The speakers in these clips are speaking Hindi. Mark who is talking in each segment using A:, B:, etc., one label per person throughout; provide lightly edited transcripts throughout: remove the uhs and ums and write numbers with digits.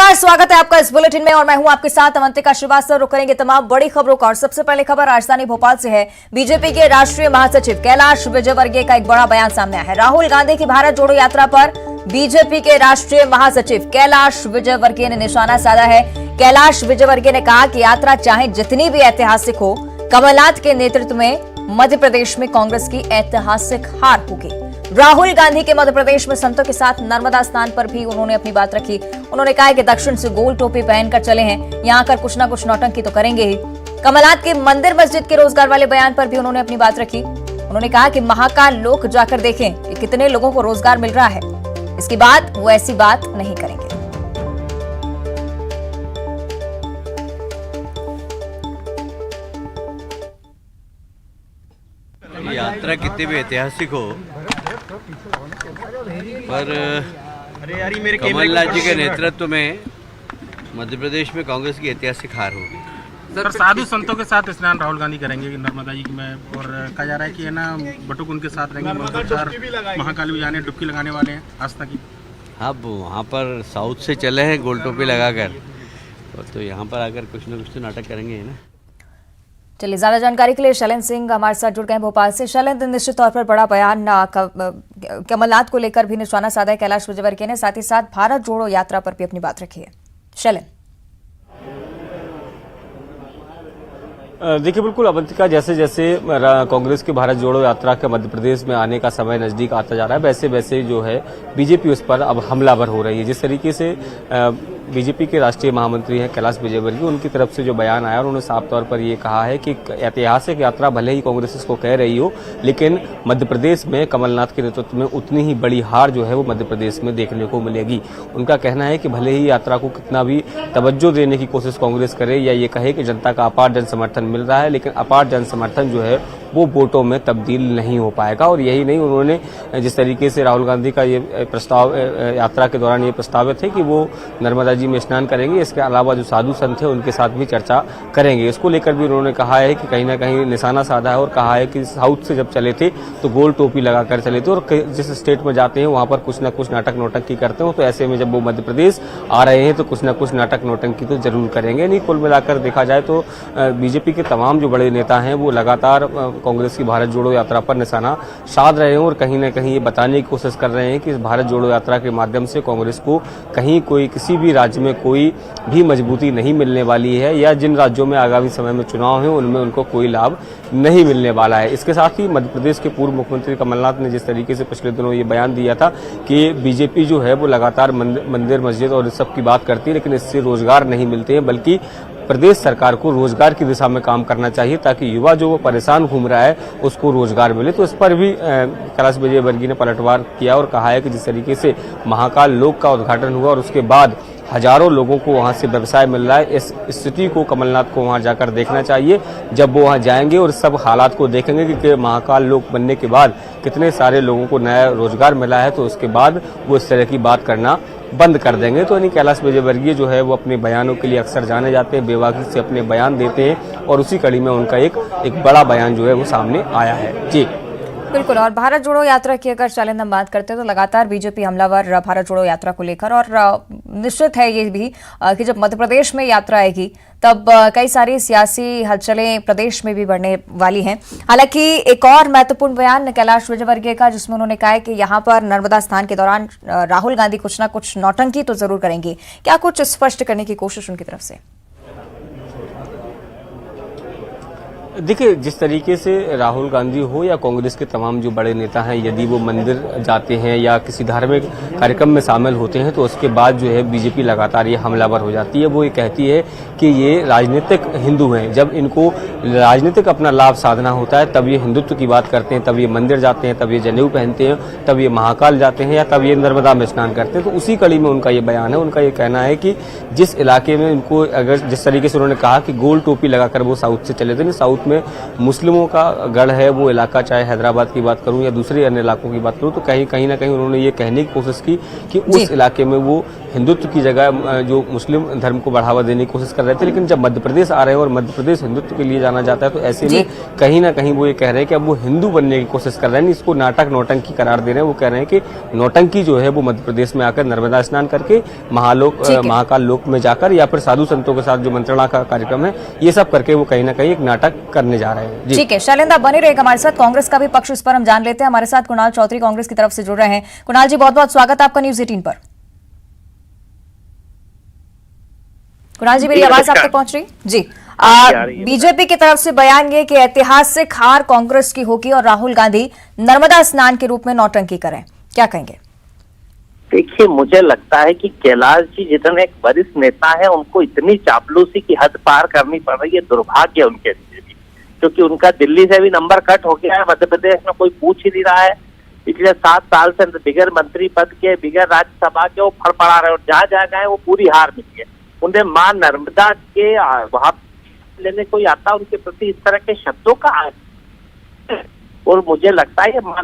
A: नमस्कार, स्वागत है आपका इस बुलेटिन में और मैं हूं आपके साथ अवंतिका श्रीवास्तव। रुक करेंगे तमाम बड़ी खबरों का और सबसे पहले खबर राजधानी भोपाल से है। बीजेपी के राष्ट्रीय महासचिव कैलाश विजयवर्गीय का एक बड़ा बयान सामने आया है। राहुल गांधी की भारत जोड़ो यात्रा पर बीजेपी के राष्ट्रीय महासचिव कैलाश विजयवर्गीय ने निशाना साधा है। कैलाश विजयवर्गीय ने कहा कि यात्रा चाहे जितनी भी ऐतिहासिक हो, कमलनाथ के नेतृत्व में मध्य प्रदेश में कांग्रेस की ऐतिहासिक हार होगी। राहुल गांधी के मध्य प्रदेश में संतों के साथ नर्मदा स्नान पर भी उन्होंने अपनी बात रखी। उन्होंने कहा कि दक्षिण से गोल टोपी पहनकर चले हैं, यहां आकर कुछ ना कुछ नौटंकी तो करेंगे ही। कमलनाथ के मंदिर मस्जिद के रोजगार वाले बयान पर भी उन्होंने अपनी बात रखी। उन्होंने कहा कि महाकाल लोक जाकर देखें कि कितने लोगों को रोजगार मिल रहा है, इसके बाद वो ऐसी बात नहीं करेंगे।
B: यात्रा कितनी भी ऐतिहासिक हो, पर कमलनाथ जी के नेतृत्व में मध्य प्रदेश में कांग्रेस की ऐतिहासिक हार होगी।
C: सर, साधु संतों के साथ स्नान राहुल गांधी करेंगे कि नर्मदा जी में, और कहा जा रहा है कि है ना बटुक उनके साथ रहेंगे। महाकाल भी जाने डुबकी लगाने वाले हैं आस्था की।
B: अब वहाँ पर साउथ से चले हैं गोल टोपी लगाकर, तो यहाँ पर आकर कुछ न कुछ तो नाटक करेंगे ना।
A: चलिए, ज्यादा जानकारी के लिए शैलेंद्र सिंह हमारे साथ जुड़ गए भोपाल से। शैलेंद्र, निश्चित तौर पर बड़ा बयान कमलनाथ को लेकर भी निशाना साधा है कैलाश विजयवर्गीय ने, साथ ही साथ भारत जोड़ो यात्रा पर भी अपनी बात रखी है। शैलेंद्र,
D: देखिए, बिल्कुल अवंतिका, जैसे जैसे कांग्रेस की भारत जोड़ो यात्रा के मध्य प्रदेश में आने का समय नजदीक आता जा रहा है, वैसे वैसे जो है बीजेपी उस पर अब हमलावर हो रही है। जिस तरीके से बीजेपी के राष्ट्रीय महामंत्री हैं कैलाश विजयवर्गीय, उनकी तरफ से जो बयान आया, उन्होंने साफ तौर पर ये कहा है कि ऐतिहासिक यात्रा भले ही कांग्रेस इसको कह रही हो, लेकिन मध्य प्रदेश में कमलनाथ के नेतृत्व में उतनी ही बड़ी हार जो है वो मध्य प्रदेश में देखने को मिलेगी। उनका कहना है कि भले ही यात्रा को कितना भी तवज्जो देने की कोशिश कांग्रेस करे या ये कहे कि जनता का अपार जन समर्थन मिल रहा है, लेकिन अपार जन समर्थन जो है वो वोटों में तब्दील नहीं हो पाएगा। और यही नहीं, उन्होंने जिस तरीके से राहुल गांधी का ये प्रस्ताव यात्रा के दौरान ये प्रस्तावित है कि वो नर्मदा जी में स्नान करेंगे, इसके अलावा जो साधु संत है उनके साथ भी चर्चा करेंगे। इसको लेकर भी उन्होंने कहा है कि कहीं ना कहीं निशाना साधा है और कहा है कि साउथ से जब चले थे तो गोल टोपी लगाकर चले थे, और जिस स्टेट में जाते हैं वहां पर कुछ ना कुछ नाटक नौटंकी करते हो, तो ऐसे में जब वो मध्य प्रदेश आ रहे हैं तो कुछ ना कुछ नाटक नौटंकी तो जरूर करेंगे। नहीं, कुल मिलाकर देखा जाए तो बीजेपी के तमाम जो बड़े नेता हैं वो लगातार कांग्रेस की भारत जोड़ो यात्रा पर निशाना साध रहे हैं और कहीं ना कहीं ये बताने की कोशिश कर रहे हैं कि इस भारत जोड़ो यात्रा के माध्यम से कांग्रेस को कहीं कोई किसी भी राज्य में कोई भी मजबूती नहीं मिलने वाली है, या जिन राज्यों में आगामी समय में चुनाव है उनमें उनको कोई लाभ नहीं मिलने वाला है। इसके साथ ही मध्य प्रदेश के पूर्व मुख्यमंत्री कमलनाथ ने जिस तरीके से पिछले दिनों ये बयान दिया था कि बीजेपी जो है वो लगातार मंदिर मस्जिद और इस सब की बात करती है, लेकिन इससे रोजगार नहीं मिलते हैं, बल्कि प्रदेश सरकार को रोजगार की दिशा में काम करना चाहिए ताकि युवा जो वो परेशान घूम रहा है उसको रोजगार मिले। तो इस पर भी कैलाश विजयवर्गीय ने पलटवार किया और कहा है कि जिस तरीके से महाकाल लोक का उद्घाटन हुआ और उसके बाद हजारों लोगों को वहां से व्यवसाय मिल रहा है, इस स्थिति को कमलनाथ को वहां जाकर देखना चाहिए। जब वो वहां जाएंगे और सब हालात को देखेंगे कि महाकाल लोक बनने के बाद कितने सारे लोगों को नया रोजगार मिला है, तो उसके बाद वो इस तरह की बात करना बंद कर देंगे। तो यानी कैलाश विजयवर्गीय जो है वो अपने बयानों के लिए अक्सर जाने जाते हैं, बेबाकी से अपने बयान देते हैं और उसी कड़ी में उनका एक बड़ा बयान जो है वो सामने आया है। जी
A: बिल्कुल। और भारत जोड़ो यात्रा की अगर शैलेंद्र हम बात करते हैं तो लगातार बीजेपी हमलावर भारत जोड़ो यात्रा को लेकर, और निश्चित है ये भी कि जब मध्य प्रदेश में यात्रा आएगी तब कई सारी सियासी हलचलें प्रदेश में भी बढ़ने वाली हैं। हालांकि एक और महत्वपूर्ण बयान कैलाश विजयवर्गीय का, जिसमें उन्होंने कहा है कि यहाँ पर नर्मदा स्नान के दौरान राहुल गांधी कुछ ना कुछ नौटंकी तो जरूर करेंगे। क्या कुछ स्पष्ट करने की कोशिश उनकी तरफ से?
D: देखिए, जिस तरीके से राहुल गांधी हो या कांग्रेस के तमाम जो बड़े नेता हैं, यदि वो मंदिर जाते हैं या किसी धार्मिक कार्यक्रम में शामिल होते हैं तो उसके बाद जो है बीजेपी लगातार ये हमलावर हो जाती है। वो ये कहती है कि ये राजनीतिक हिंदू हैं। जब इनको राजनीतिक अपना लाभ साधना होता है तब ये हिंदुत्व की बात करते हैं, तब ये मंदिर जाते हैं, तब ये जनेऊ पहनते हैं, तब ये महाकाल जाते हैं या तब ये नर्मदा में स्नान करते हैं। तो उसी कड़ी में उनका ये बयान है। उनका ये कहना है कि जिस इलाके में इनको, अगर जिस तरीके से उन्होंने कहा कि गोल टोपी लगाकर वो साउथ से चले थे, साउथ में मुस्लिमों का गढ़ है वो इलाका, चाहे हैदराबाद की बात करूं या दूसरे अन्य इलाकों की बात करूं, तो कहीं ना कहीं उन्होंने ये कहने की कोशिश की कि उस इलाके में वो हिंदुत्व की जगह जो मुस्लिम धर्म को बढ़ावा देने की कोशिश कर रहे थे। लेकिन जब मध्य प्रदेश आ रहे हैं और मध्य प्रदेश हिंदुत्व के लिए जाना जाता है, तो ऐसे में कहीं ना कहीं वो ये कह रहे हैं कि अब वो हिंदू बनने की कोशिश कर रहे हैं, इसको नाटक नौटंकी करार दे रहे हैं। वो कह रहे हैं कि नौटंकी जो है वो मध्य प्रदेश में आकर नर्मदा स्नान करके महाकाल लोक में जाकर या फिर साधु संतों के साथ जो मंत्रणा का कार्यक्रम है, ये सब करके वो कहीं ना कहीं एक नाटक करने जा रहे हैं।
A: ठीक है, शैलेंद्र बने रहेगा हमारे साथ। कांग्रेस का भी पक्ष इस पर हम जान लेते हैं। हमारे साथ कुणाल चौधरी कांग्रेस की तरफ से जुड़ रहे हैं। कुणाल जी, बहुत बहुत स्वागत है आपका न्यूज़ 18 पर। कुणाल जी, मेरी आवाज आप तक पहुंच रही? जी, बीजेपी की तरफ से बयान ये कि ऐतिहासिक हार कांग्रेस की होगी और राहुल गांधी नर्मदा स्नान के रूप में नौटंकी करें, क्या कहेंगे?
E: देखिए, मुझे लगता है कि कैलाश जी जितने एक वरिष्ठ नेता है, उनको इतनी चापलूसी की हद पार करनी पड़ रही है, दुर्भाग्य उनके लिए भी, क्योंकि उनका दिल्ली से भी नंबर कट हो गया है। मध्य प्रदेश में कोई पूछ ही नहीं रहा है। पिछले 7 साल से बिगैर मंत्री पद के, बिगैर राज्यसभा के वो फड़फड़ा रहे, और जहाँ जहाँ गए वो पूरी हार मिली है। उन्हें मां नर्मदा के वहां लेने कोई आता, उनके प्रति इस तरह के शब्दों का, और मुझे लगता है मां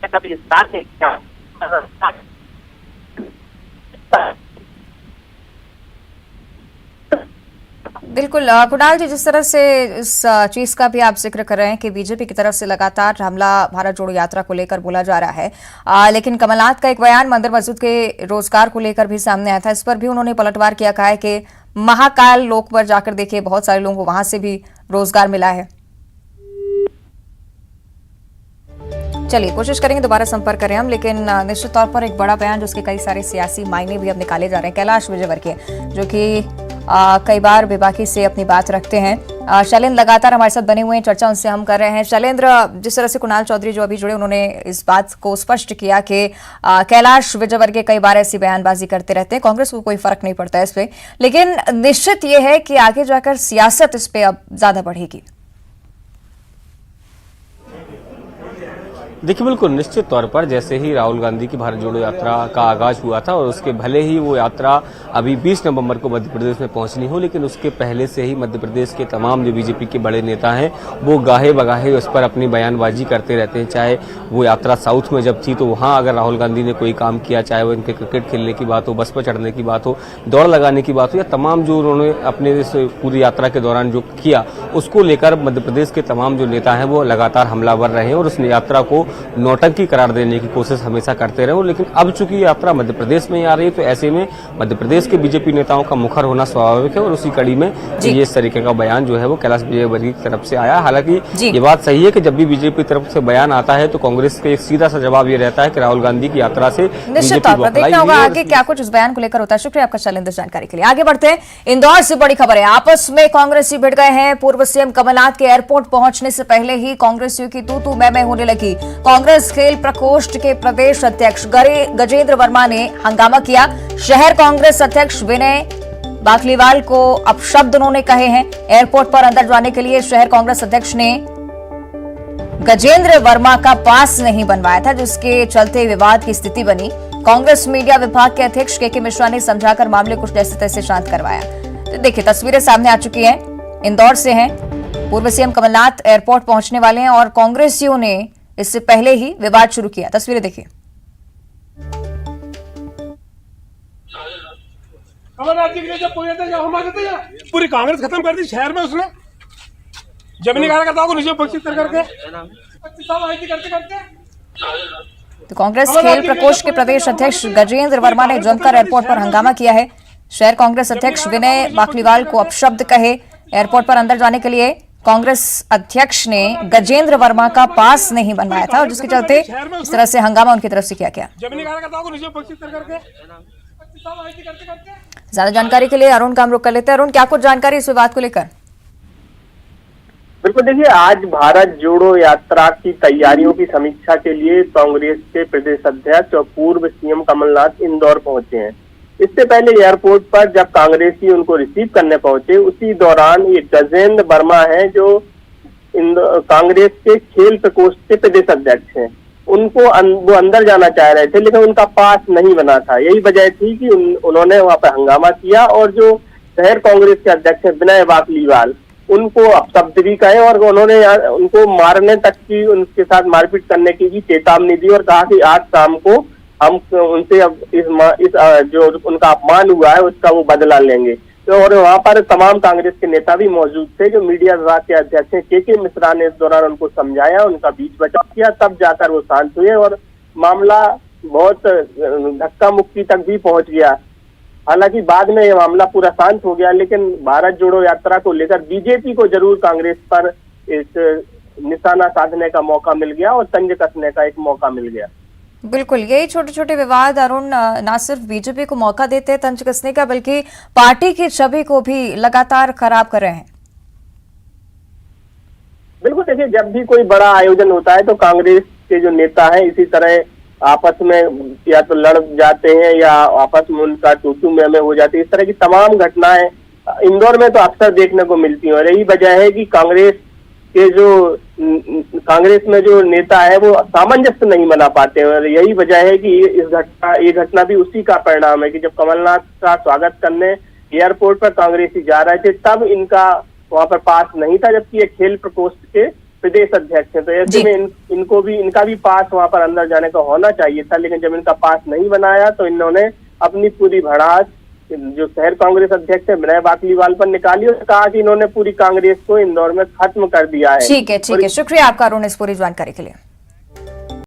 E: कभी स्टार्ट है क्या?
A: बिल्कुल कुणाल जी, जिस तरह से इस चीज का भी आप जिक्र कर रहे हैं कि बीजेपी की तरफ से लगातार हमला भारत जोड़ो यात्रा को लेकर बोला जा रहा है, लेकिन कमलनाथ का एक बयान मंदिर मस्जिद के रोजगार को लेकर भी सामने आया था। इस पर भी उन्होंने पलटवार किया, कहा है कि महाकाल लोक पर जाकर देखिए, बहुत सारे लोगों को वहां से भी रोजगार मिला है। चलिए, कोशिश करेंगे दोबारा संपर्क करें हम, लेकिन निश्चित तौर पर एक बड़ा बयान जिसके कई सारे सियासी मायने भी अब निकाले जा रहे हैं। कैलाश विजयवर्गीय जो कि कई बार बेबाकी से अपनी बात रखते हैं। शैलेंद्र लगातार हमारे साथ बने हुए हैं, चर्चा उनसे हम कर रहे हैं। शैलेंद्र, जिस तरह से कुणाल चौधरी जो अभी जुड़े, उन्होंने इस बात को स्पष्ट किया कि कैलाश विजयवर्गीय कई बार ऐसी बयानबाजी करते रहते हैं, कांग्रेस को कोई फर्क नहीं पड़ता है इस पे, लेकिन निश्चित ये है कि आगे जाकर सियासत इस पे अब ज्यादा बढ़ेगी।
D: देखिए, बिल्कुल निश्चित तौर पर जैसे ही राहुल गांधी की भारत जोड़ो यात्रा का आगाज हुआ था, और उसके भले ही वो यात्रा अभी 20 नवंबर को मध्य प्रदेश में पहुंचनी हो, लेकिन उसके पहले से ही मध्य प्रदेश के तमाम जो बीजेपी के बड़े नेता हैं वो गाहे बगाहे उस पर अपनी बयानबाजी करते रहते हैं। चाहे वो यात्रा साउथ में जब थी तो वहां अगर राहुल गांधी ने कोई काम किया, चाहे वो इनके क्रिकेट खेलने की बात हो, बस पर चढ़ने की बात हो, दौड़ लगाने की बात हो, या तमाम जो उन्होंने अपने इस पूरी यात्रा के दौरान जो किया, उसको लेकर मध्य प्रदेश के तमाम जो नेता हैं वो लगातार हमलावर रहे हैं और उस यात्रा को नौटंकी करार देने की कोशिश हमेशा करते रहे। लेकिन अब चूंकि यात्रा मध्य प्रदेश में ही आ रही है, तो ऐसे में मध्य प्रदेश के बीजेपी नेताओं का मुखर होना स्वाभाविक है, और उसी कड़ी में ये इस तरीके का बयान जो है वो कैलाश विजयवर्गीय की तरफ से आया। हालांकि ये बात सही है कि जब भी बीजेपी की तरफ से बयान आता है तो कांग्रेस का एक सीधा सा जवाब ये रहता है कि राहुल गांधी की यात्रा से
A: निश्चित तौर पर देखना होगा आगे क्या कुछ उस बयान को लेकर होता है। शुक्रिया आपका शैलेंद्र, जानकारी के लिए। आगे बढ़ते हैं, इंदौर से बड़ी खबर है, आपस में कांग्रेसी भिड़ गए हैं। पूर्व सीएम कमलनाथ के एयरपोर्ट पहुंचने से पहले ही कांग्रेसियों की तू मैं होने लगी। कांग्रेस खेल प्रकोष्ठ के प्रदेश अध्यक्ष गजेंद्र वर्मा ने हंगामा किया। शहर कांग्रेस अध्यक्ष विनय बाखलीवाल को अपशब्द उन्होंने कहे हैं। एयरपोर्ट पर अंदर जाने के लिए शहर कांग्रेस अध्यक्ष ने गजेंद्र वर्मा का पास नहीं बनवाया था, जिसके चलते विवाद की स्थिति बनी। कांग्रेस मीडिया विभाग के अध्यक्ष के मिश्रा ने समझाकर मामले कुछ जैसे तैसे शांत करवाया। तो देखिए, तस्वीरें सामने आ चुकी हैं, इंदौर से हैं। पूर्व सीएम कमलनाथ एयरपोर्ट पहुंचने वाले हैं और कांग्रेसियों ने इससे पहले ही विवाद शुरू किया। तस्वीरें देखिए।
F: कमलनाथ जी के जब पूरी कांग्रेस खत्म कर दी शहर में, उसने जमीनी कार्यकर्ताओं को नीचे बख्शिश करके
A: तो कांग्रेस खेल प्रकोष्ठ के प्रदेश अध्यक्ष गजेंद्र वर्मा ने जमकर एयरपोर्ट पर हंगामा किया है। शहर कांग्रेस अध्यक्ष विनय बाखलीवाल को अपशब्द कहे। एयरपोर्ट पर अंदर जाने के लिए कांग्रेस अध्यक्ष ने गजेंद्र वर्मा का पास नहीं बनवाया था, और जिसके चलते इस तरह से हंगामा उनकी तरफ से किया गया। ज्यादा जानकारी के लिए अरुण का हम रुख कर लेते हैं। अरुण, क्या कुछ जानकारी इस विवाद को लेकर?
E: बिल्कुल, देखिए, आज भारत जोड़ो यात्रा की तैयारियों की समीक्षा के लिए कांग्रेस के प्रदेश अध्यक्ष और पूर्व सीएम कमलनाथ इंदौर पहुंचे हैं। इससे पहले एयरपोर्ट पर जब कांग्रेसी उनको रिसीव करने पहुंचे, उसी दौरान ये गजेंद्र वर्मा हैं जो कांग्रेस के खेल प्रकोष्ठ के प्रदेश अध्यक्ष हैं, उनको वो अंदर जाना चाह रहे थे, लेकिन उनका पास नहीं बना था। यही वजह थी कि उन्होंने वहां पर हंगामा किया, और जो
G: शहर कांग्रेस के अध्यक्ष हैं विनय वाकलीवाल, उनको अपशब्द भी कहे और उन्होंने उनको मारने तक की, उनके साथ मारपीट करने की भी चेतावनी दी और कहा कि आज शाम को हम उनसे अब इस जो उनका अपमान हुआ है उसका वो बदला लेंगे। तो और वहाँ पर तमाम कांग्रेस के नेता भी मौजूद थे। जो मीडिया विभाग के अध्यक्ष हैं के मिश्रा ने इस दौरान उनको समझाया, उनका बीच बचाव किया, तब जाकर वो शांत हुए और मामला बहुत धक्का मुक्की तक भी पहुंच गया। हालांकि बाद में ये मामला पूरा शांत हो गया, लेकिन भारत जोड़ो यात्रा को लेकर बीजेपी को जरूर कांग्रेस पर इस निशाना साधने का मौका मिल गया और तंज कसने का एक मौका मिल गया।
A: बिल्कुल, यही छोटे छोटे विवाद अरुण न सिर्फ बीजेपी को मौका देते हैं तंज कसने का, बल्कि पार्टी की छवि को भी लगातार खराब कर रहे हैं।
G: बिल्कुल, देखिए जब भी कोई बड़ा आयोजन होता है तो कांग्रेस के जो नेता हैं इसी तरह आपस में या तो लड़ जाते हैं या आपस में उनका टूटू में हो जाती है। इस तरह की तमाम घटनाएं इंदौर में तो अक्सर देखने को मिलती हैं और यही वजह है कि कांग्रेस में जो नेता है वो सामंजस्य नहीं बना पाते हैं। और यही वजह है कि ये घटना भी उसी का परिणाम है कि जब कमलनाथ का स्वागत करने एयरपोर्ट पर कांग्रेसी जा रहे थे तब इनका वहां पर पास नहीं था, जबकि ये खेल प्रकोष्ठ के प्रदेश अध्यक्ष है। तो ऐसे में इनका भी पास वहां पर अंदर जाने का होना चाहिए था, लेकिन जब इनका पास नहीं बनाया तो इन्होंने अपनी पूरी भड़ास जो शहर कांग्रेस अध्यक्ष है विनय वाकलीवाल पर निकाली और कहा कि इन्होंने पूरी कांग्रेस को इंदौर में खत्म कर दिया है।
A: ठीक है, शुक्रिया आपका अरुण इस पूरी जानकारी के लिए।